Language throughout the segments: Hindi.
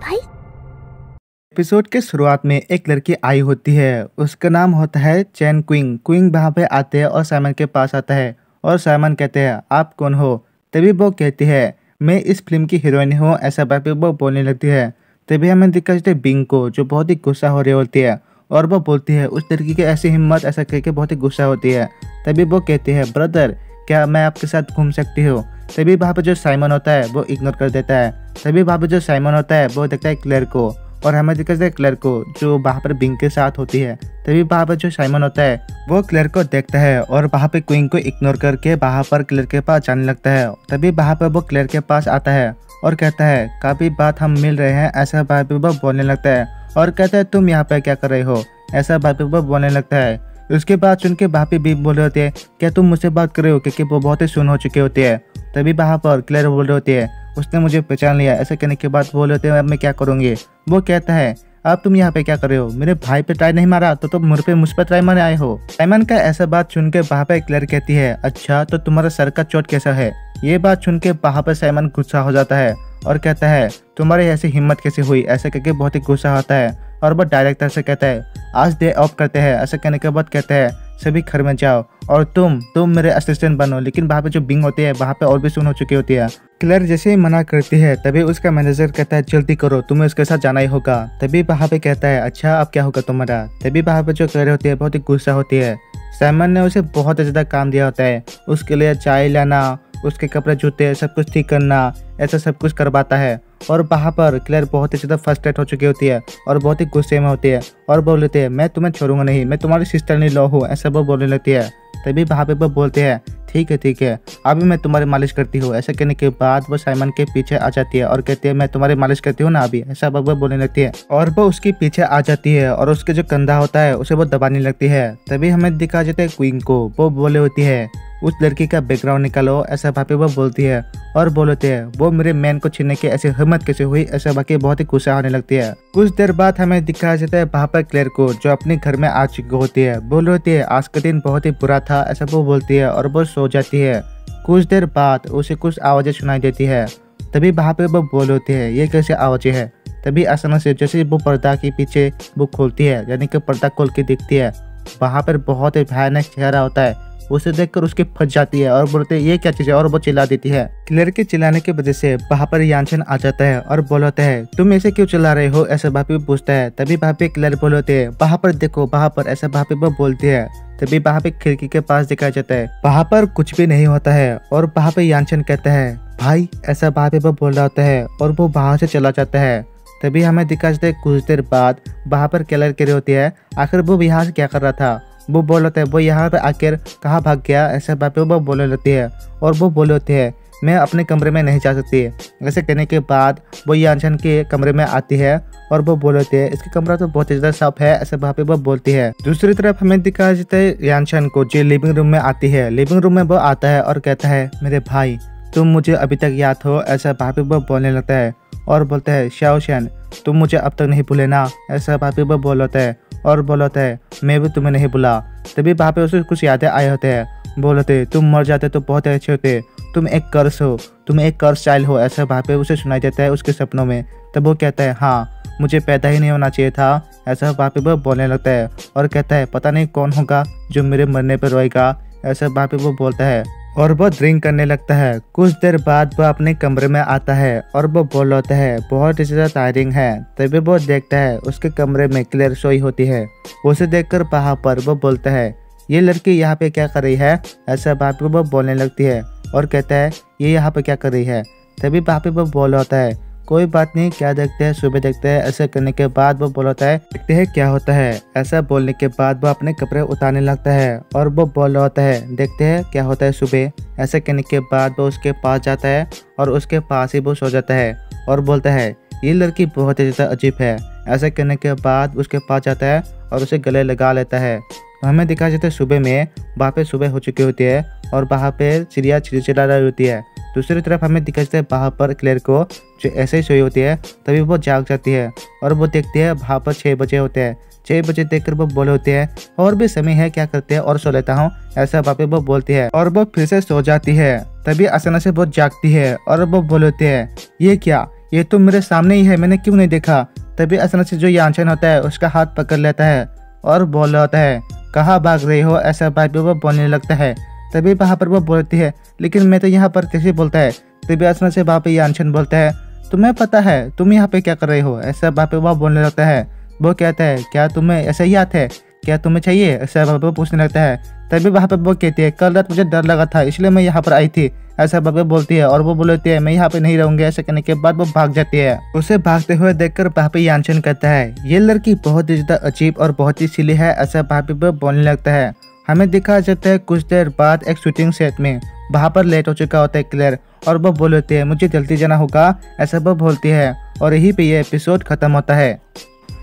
भाई। एपिसोड के शुरुआत में एक लड़की आई होती है, उसका नाम होता है चैन क्विंग। क्विंग वहाँ पे आते हैं और साइमन के पास आता है और साइमन कहते हैं आप कौन हो। तभी वो कहती है मैं इस फिल्म की हीरोइन हूँ, ऐसा बात पे वो बोलने लगती है। तभी हमें दिखा जाते बिंग को, जो बहुत ही गुस्सा हो रही होती है और वो बोलती है उस लड़की की ऐसी हिम्मत, ऐसा करके बहुत ही गुस्सा होती है। तभी वो कहती है ब्रदर क्या मैं आपके साथ घूम सकती हूँ। तभी वहाँ पे जो साइमन होता है वो इग्नोर कर देता है। तभी वहाँ पे जो साइमन होता है वो देखता है क्लेयर को और हमें दिखाते हैं क्लेयर को जो वहाँ पर बिंग के साथ होती है। तभी वहाँ पर जो साइमन होता है वो क्लेयर को देखता है और वहाँ पे क्वीन को इग्नोर करके वहाँ पर क्लेयर के पास जाने लगता है। तभी वहाँ पर वो क्लेयर के पास आता है और कहता है काफी बात हम मिल रहे हैं, ऐसा बात पे वो बोलने लगता है और कहता है तुम यहाँ पे क्या कर रहे हो, ऐसा बात पे वो बोलने लगता है। उसके बाद सुन के वहाँ पे भी बोल रहे होते हैं क्या तुम मुझसे बात कर रहे हो, क्योंकि वो बहुत ही सुन हो चुके होते हैं। तभी वहाँ पर क्लेयर बोल रहे होते हैं उसने मुझे पहचान लिया। ऐसा कहने के बाद बोल रहे होते हैं अब मैं क्या करूँगी। वो कहता है अब तुम यहाँ पे क्या कर रहे हो, मेरे भाई पे ट्राई नहीं मारा तो तुम मुझ पर ट्राई मारने आए हो। साइमन का ऐसा बात सुन के वहाँ पे क्लेयर कहती है अच्छा तो तुम्हारा सर का चोट कैसा है। ये बात सुन के वहाँ पे साइमन गुस्सा हो जाता है और कहता है तुम्हारी ऐसी हिम्मत कैसे हुई, ऐसा करके बहुत ही गुस्सा होता है और वो डायरेक्टर से कहता है आज डे ऑफ करते हैं। ऐसा कहने के बाद कहता है सभी घर में जाओ और तुम मेरे असिस्टेंट बनो। लेकिन वहाँ पे जो बिंग होती है वहाँ पे और भी सुन हो चुकी होती है। क्लेयर जैसे ही मना करती है तभी उसका मैनेजर कहता है जल्दी करो, तुम्हें उसके साथ जाना ही होगा। तभी वहाँ पे कहता है अच्छा अब क्या होगा तुम्हारा। तभी वहाँ पे जो क्लेयर होती है बहुत ही गुस्सा होती है। साइमन ने उसे बहुत ज़्यादा काम दिया होता है, उसके लिए चाय लाना, उसके कपड़े जूते सब कुछ ठीक करना, ऐसा सब कुछ करवाता है। और वहाँ पर क्लेयर बहुत ही ज़्यादा फ्रस्ट्रेट हो चुकी होती है और बहुत ही गुस्से में होती है और बोल लेती है मैं तुम्हें छोड़ूंगा नहीं, मैं तुम्हारी सिस्टर इन लॉ हूँ, ऐसा वो बोलने लगती है। तभी वहाँ पे वो बोलते हैं ठीक है अभी मैं तुम्हारी मालिश करती हूँ। ऐसा कहने के बाद वो साइमन के पीछे आ जाती है और कहती है मैं तुम्हारी मालिश करती हूँ ना अभी, ऐसा वो बोलने लगती है और वो उसके पीछे आ जाती है और उसके जो कंधा होता है उसे वो दबाने लगती है। तभी हमें दिखा जाता है क्वीन को, वो बोले होती है उस लड़की का बैकग्राउंड निकालो, ऐसा भाभी वो बोलती है और बोलते हैं वो मेरे मैन को छीनने की ऐसी हिम्मत कैसे हुई। ऐसा बाकी बहुत ही गुस्सा होने लगती है। कुछ देर बाद हमें दिखाया जाता है वहाँ पर क्लेयर को जो अपने घर में आ चुकी होती है। बोल होती है आज का दिन बहुत ही बुरा था, ऐसा वो बोलती है और वो सो जाती है। कुछ देर बाद उसे कुछ आवाजें सुनाई देती है। तभी वहाँ पे वो बोल होती है ये कैसे आवाजें है। तभी अचानक से जैसे वो पर्दा के पीछे वो खोलती है, यानी कि पर्दा खोल के दिखती है, वहाँ पर बहुत ही भयानक चेहरा होता है। उसे देखकर उसकी फंस जाती है और बोलते हैं ये क्या चीज है और वो चिल्ला देती है। क्लेयर के चिल्लाने की वजह से वहाँ पर यानचन आ जाता है और बोलता है तुम ऐसे क्यों चिल्ला रहे हो, ऐसा भाभी पूछता है। तभी भाभी क्लेयर बोलते है वहाँ पर देखो वहाँ पर, ऐसा भाभी वो बोलती है। तभी वहाँ पे खिड़की के पास दिखाया जाता है, वहाँ पर कुछ भी नहीं होता है और वहाँ पे यानचन कहता है भाई, ऐसा भाभी वो बोल रहा होता है और वो वहाँ से चला जाता है। तभी हमें दिखा जाता है कुछ देर बाद वहाँ पर क्लेयर कह रही होती है आखिर वो यहाँ से क्या कर रहा था। वो बोल होता है वो यहाँ पे आकर कहाँ भाग गया, ऐसा बात पे वो बोलने लगती है और वो बोले होती है मैं अपने कमरे में नहीं जा सकती। ऐसे कहने के बाद वो यानचन के कमरे में आती है और वो बोल होती है इसका कमरा तो बहुत ज़्यादा साफ है, ऐसे वहाँ पे वो बोलती है। दूसरी तरफ हमें दिखाया जाता है यानचन को जो लिविंग रूम में आती है। लिविंग रूम में वो आता है और कहता है मेरे भाई तुम मुझे अभी तक याद हो, ऐसा वहाँ पे वो बोलने लगता है और बोलता है शाओशन तुम मुझे अब तक नहीं भूले ना, ऐसा वहाँ पे वो बोल होता है और बोलता है मैं भी तुम्हें नहीं भूला। तभी वहाँ पे उसे कुछ यादें आए होते हैं। बोलते तुम मर जाते तो बहुत अच्छे होते, तुम एक कर्स हो, तुम एक कर्स चाइल्ड हो, ऐसा वहाँ पे उसे सुनाई देता है उसके सपनों में। तब वो कहता है हाँ मुझे पैदा ही नहीं होना चाहिए था, ऐसा वहाँ पे वो बोलने लगता है और कहता है पता नहीं कौन होगा जो मेरे मरने पर रोएगा, ऐसा वहाँ पे वो बोलता है और वो ड्रिंक करने लगता है। कुछ देर बाद वो अपने कमरे में आता है और वो बोल होता है बहुत ज़्यादा टायरिंग है। तभी वो देखता है उसके कमरे में क्लेयर सोई होती है। उसे देखकर वहाँ पर वो बोलता है ये लड़की यहाँ पे क्या कर रही है, ऐसा वहाँ पे वो बोलने लगती है और कहता है ये यहाँ पे क्या कर रही है। तभी वहाँ पे वो बोल होता है कोई बात नहीं, क्या देखते हैं सुबह देखते हैं। ऐसा करने के बाद वो बोलता है देखते हैं क्या होता है। ऐसा बोलने के बाद वो अपने कपड़े उतारने लगता है और वो बोल होता है देखते हैं क्या होता है सुबह। ऐसा करने के बाद वो उसके पास जाता है और उसके पास ही वो सो जाता है और बोलता है ये लड़की बहुत ही ज़्यादा अजीब है। ऐसा करने के बाद उसके पास जाता है और उसे गले लगा लेता है। हमें दिखा जाता है सुबह में वहाँ पे सुबह हो चुकी होती है और वहाँ पे चिड़िया चिड़चिड़ा रही होती है। दूसरी तरफ हमें दिखा जाता है वहाँ पर क्लेयर को जो ऐसे ही सोई होती है। तभी वो जाग जाती है और वो देखती है वहाँ पर 6 बजे होते हैं। 6 बजे देखकर वो बोले होते हैं और भी समय है क्या करते हैं और सो लेता हूँ, ऐसा वहाँ पे वो बोलती है और वो फिर से सो जाती है। तभी अचानक से वो जागती है और वो बोले होते हैं ये क्या, ये तो मेरे सामने ही है, मैंने क्यों नहीं देखा। तभी अचानक से जो यानचन होता है उसका हाथ पकड़ लेता है और बोल रहा होता है, कहाँ भाग रही हो, ऐसा बात भी वो बोलने लगता है। तभी वहाँ पर वो बोलती है, लेकिन मैं तो यहाँ पर कैसे, बोलता है। तभी अचानक से वहाँ पे यानचन बोलता है, तुम्हें पता है तुम यहाँ पे क्या कर रहे हो, ऐसा वहाँ पे वो बोलने लगता है। वो कहता है, क्या तुम्हें ऐसा ही याद है, क्या तुम्हें चाहिए, ऐसा वहाँ पे पूछने लगता है। तभी वहाँ पे वो कहती है, कल रात मुझे डर लगा था इसलिए मैं यहाँ पर आई थी, ऐसा वहाँ बोलती है। और वो बोलती है, मैं यहाँ पे नहीं रहूंगी। ऐसा कहने के बाद वो भाग जाती है। उसे भागते हुए देखकर वहाँ पे यानचन कहता है, ये लड़की बहुत ही ज्यादा अजीब और बहुत ही सिली है, ऐसा वहाँ पे वो बोलने लगता है। हमें दिखा जाता है कुछ देर बाद एक शूटिंग सेट में, वहाँ पर लेट हो चुका होता है क्लेयर, और वो बोलती है, मुझे जल्दी जाना होगा, ऐसा वो बोलती है। और यहीं पे ये एपिसोड खत्म होता है।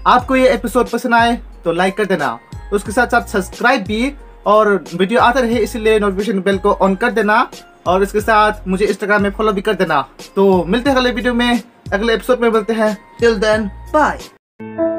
आपको ये एपिसोड पसंद आए तो लाइक कर देना, उसके साथ साथ सब्सक्राइब भी, और वीडियो आता रहे इसलिए नोटिफिकेशन बेल को ऑन कर देना, और इसके साथ मुझे इंस्टाग्राम में फॉलो भी कर देना। तो मिलते हैं अगले वीडियो में, अगले एपिसोड में मिलते हैं। Till then bye.